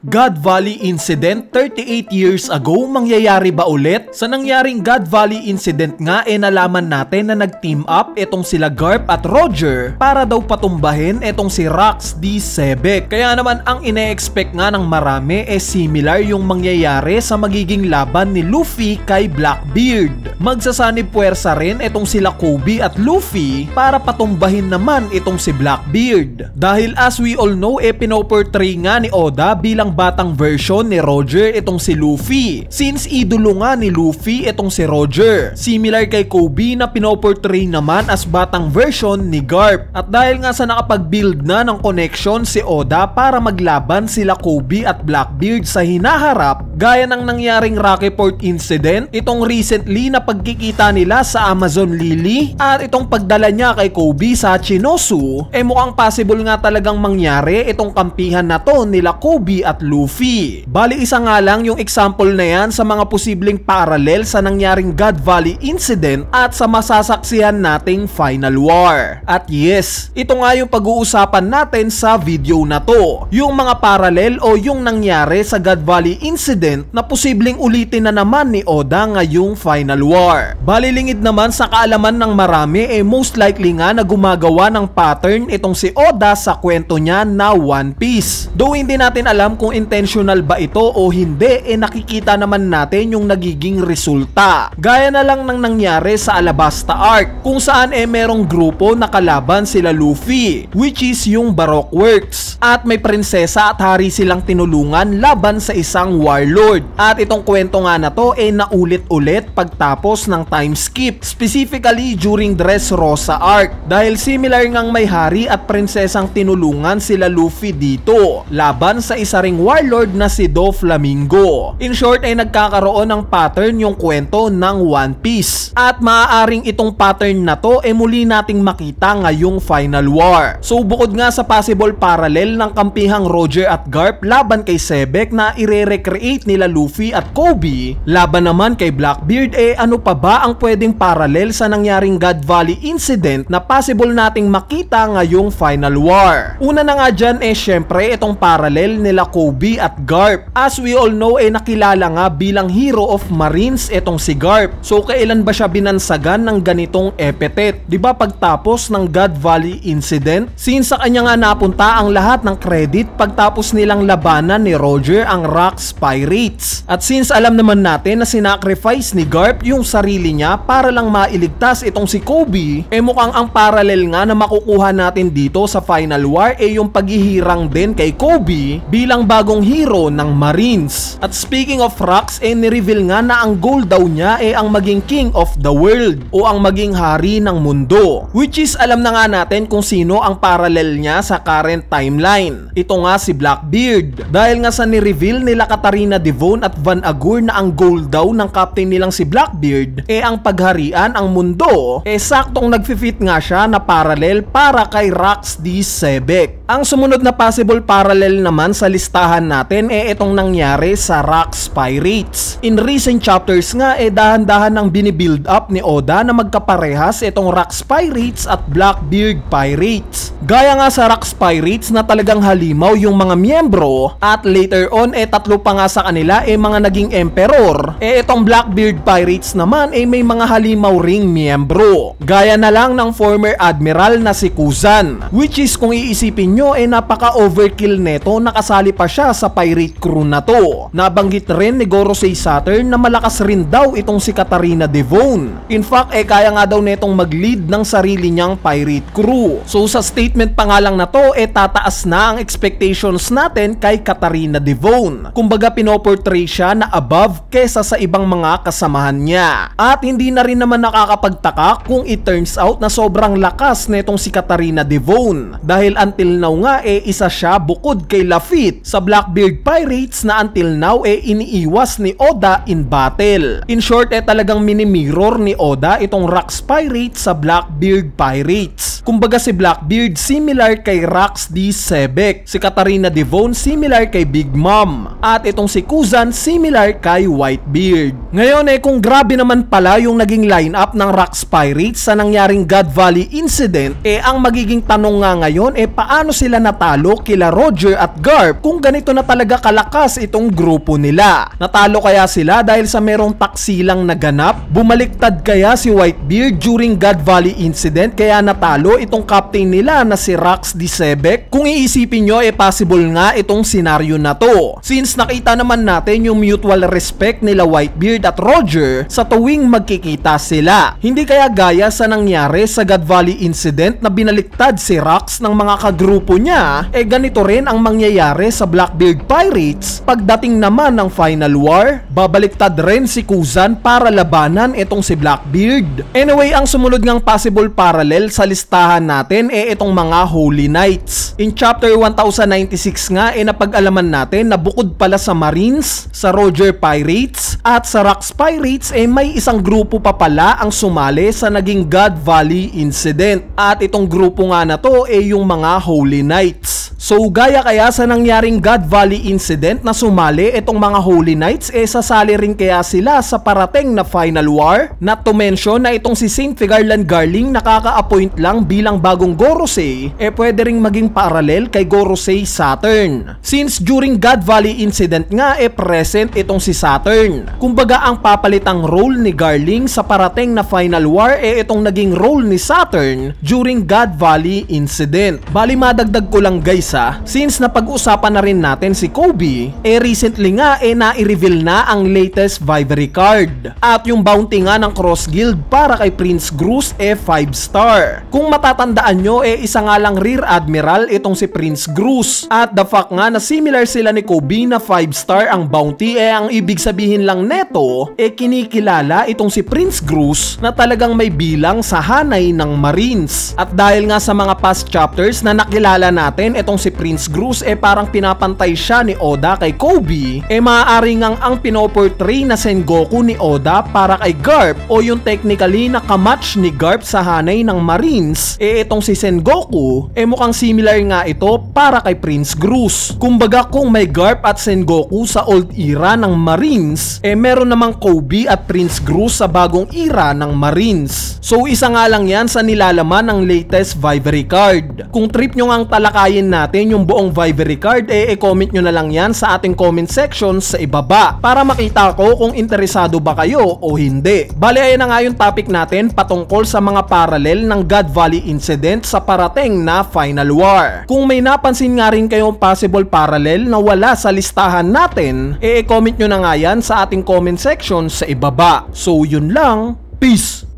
God Valley Incident 38 years ago, mangyayari ba ulit? Sa nangyaring God Valley Incident nga nalaman natin na nag-team up itong sila Garp at Roger para daw patumbahin itong si Rox D. Sebek. Kaya naman ang ine-expect nga ng marami similar yung mangyayari sa magiging laban ni Luffy kay Blackbeard. Magsasanib puwersa rin itong sila Kobe at Luffy para patumbahin naman itong si Blackbeard. Dahil as we all know pinoportray nga ni Oda bilang batang version ni Roger itong si Luffy, since idolo nga ni Luffy itong si Roger, similar kay Kobe na pinoportray naman as batang version ni Garp. At dahil nga sa nakapag-build na ng connection si Oda para maglaban sila Kobe at Blackbeard sa hinaharap, gaya ng nangyaring Rockeport incident, itong recently na pagkikita nila sa Amazon Lily, at itong pagdala niya kay Kobe sa Chinosu, mukhang possible nga talagang mangyari itong kampihan na to nila Kobe at Luffy. Bali isa nga lang yung example na yan sa mga posibleng parallel sa nangyaring God Valley incident at sa masasaksihan nating Final War. At yes, ito nga yung pag-uusapan natin sa video na to, yung mga parallel o yung nangyari sa God Valley incident na posibleng ulitin na naman ni Oda ngayong Final War. Bali lingid naman sa kaalaman ng marami most likely nga na gumagawa ng pattern itong si Oda sa kwento niya na One Piece. Though hindi natin alam kung intentional ba ito o hindi, nakikita naman natin yung nagiging resulta. Gaya na lang ng nangyari sa Alabasta Arc, kung saan merong grupo na kalaban sila Luffy, which is yung Baroque Works, at may prinsesa at hari silang tinulungan laban sa isang warlord. At itong kwento nga na to naulit-ulit pagtapos ng time skip, specifically during Dressrosa Arc, dahil similar ngang may hari at prinsesang tinulungan sila Luffy dito laban sa isa ring warlord na si Doflamingo. In short nagkakaroon ng pattern yung kwento ng One Piece, at maaaring itong pattern na to muli nating makita ngayong Final War. So bukod nga sa possible parallel ng kampihang Roger at Garp laban kay Sebek na ire-recreate nila Luffy at Kobe, laban naman kay Blackbeard, ano pa ba ang pwedeng parallel sa nangyaring God Valley incident na possible nating makita ngayong Final War? Una na nga dyan syempre itong parallel nila Kobe at Garp. As we all know nakilala nga bilang hero of Marines itong si Garp. So kailan ba siya binansagan ng ganitong epithet? Diba pagtapos ng God Valley incident? Since sa kanya nga napunta ang lahat ng credit pagtapos nilang labanan ni Roger ang Rox Pirates. At since alam naman natin na sinacrifice ni Garp yung sarili niya para lang mailigtas itong si Kobe, mukhang ang parallel nga na makukuha natin dito sa Final War yung paghihirang din kay Kobe bilang bagong hero ng Marines. At speaking of Rox, ni-reveal nga na ang goal daw niya ang maging king of the world o ang maging hari ng mundo, which is alam na nga natin kung sino ang parallel niya sa current timeline. Ito nga si Blackbeard, dahil nga sa ni-reveal nila Katarina Devon at Van Agur na ang goal daw ng captain nilang si Blackbeard ang pagharian ang mundo, saktong nagfi-fit nga siya na parallel para kay Rox D. Sebek. Ang sumunod na possible parallel naman sa listahan natin itong nangyari sa Rox Pirates. In recent chapters nga dahan-dahan nang binibuild up ni Oda na magkaparehas itong Rox Pirates at Blackbeard Pirates. Gaya nga sa Rox Pirates na talagang halimaw yung mga miyembro, at later on tatlo pa nga sa kanila mga naging emperor. Itong Blackbeard Pirates naman may mga halimaw ring miyembro. Gaya na lang ng former admiral na si Kuzan, which is kung iisipin nyo napaka-overkill neto, nakasali pa siya sa pirate crew na to. Nabanggit rin ni Gorosei Saturn na malakas rin daw itong si Katarina Devon. In fact kaya nga daw netong mag-lead ng sarili niyang pirate crew. So sa statement pa nga lang na to tataas na ang expectations natin kay Katarina Devon. Kumbaga pinoportray siya na above kesa sa ibang mga kasamahan niya. At hindi na rin naman nakakapagtaka kung it turns out na sobrang lakas netong si Katarina Devon, dahil until now nga isa siya bukod kay Lafitte sa Blackbeard Pirates na until now iniiwas ni Oda in battle. In short talagang mini-mirror ni Oda itong Rox Pirates sa Blackbeard Pirates. Kumbaga si Blackbeard similar kay Rax D. Sebek, si Katarina Devon similar kay Big Mom, at itong si Kuzan similar kay Whitebeard. Ngayon kung grabe naman pala yung naging lineup ng Rax Pirates sa nangyaring God Valley incident, ang magiging tanong nga ngayon paano sila natalo kila Roger at Garp kung ganito na talaga kalakas itong grupo nila. Natalo kaya sila dahil sa merong taksilang naganap? Bumaliktad kaya si Whitebeard during God Valley incident kaya natalo itong captain nila na si Rax D. Sebek? Kung iisipin nyo possible nga itong senaryo na to, since nakita naman natin yung mutual respect nila Whitebeard at Roger sa tuwing magkikita sila. Hindi kaya gaya sa nangyari sa God Valley incident na binaliktad si Rax ng mga kagrupo niya, ganito rin ang mangyayari sa Blackbeard Pirates pagdating naman ng Final War? Babaliktad rin si Kuzan para labanan itong si Blackbeard. Anyway, ang sumunod ngang possible parallel sa listahan natin itong mga Holy Knights. In chapter 1096 nga napag-alaman natin na bukod pala sa Marines, sa Roger Pirates at sa Rax Pirates may isang grupo pa pala ang sumali sa naging God Valley incident, at itong grupo nga na to yung mga Holy Knights. So gaya kaya sa nangyaring God Valley incident na sumali itong mga Holy Knights, sasali rin kaya sila sa parating na Final War? Not to mention na itong si Saint Figarland Garling nakaka-appoint lang bilang bagong Gorosei, pwede ring maging parallel kay Gorosei Saturn, since during God Valley incident nga present itong si Saturn. Kumbaga ang papalitang role ni Garling sa parating na Final War itong naging role ni Saturn during God Valley incident. Bali madagdag ko lang guys since napag-usapan na rin natin si Kobe, recently nga na-i-reveal na ang latest Vivery card at yung bounty nga ng Cross Guild para kay Prince Grus 5-star. Kung matatandaan nyo isa nga lang Rear Admiral itong si Prince Grus, at the fact nga na similar sila ni Kobe na 5-star ang bounty, ang ibig sabihin lang neto kinikilala itong si Prince Grus na talagang may bilang sa hanay ng Marines. At dahil nga sa mga past chapters na nakilala natin itong si Prince Grus parang pinapantay siya ni Oda kay Kobe, maaari ngang ang pinoportray na Sengoku ni Oda para kay Garp, o yung technically na kamatch ni Garp sa hanay ng Marines, itong si Sengoku, mukhang similar nga ito para kay Prince Grus. Kumbaga kung may Garp at Sengoku sa old era ng Marines, meron namang Kobe at Prince Grus sa bagong era ng Marines. So isa nga lang yan sa nilalaman ng latest Vivery card. Kung trip nyo ngang talakayin natin yung buong Vivery card, comment nyo na lang yan sa ating comment section sa ibaba para makita ko kung interesado ba kayo o hindi. Bali ayan na nga yung topic natin patungkol sa mga parallel ng God Valley incident sa parating na Final War. Kung may napansin nga rin kayong possible parallel na wala sa listahan natin, comment nyo na nga yan sa ating comment section sa ibaba. So yun lang, peace!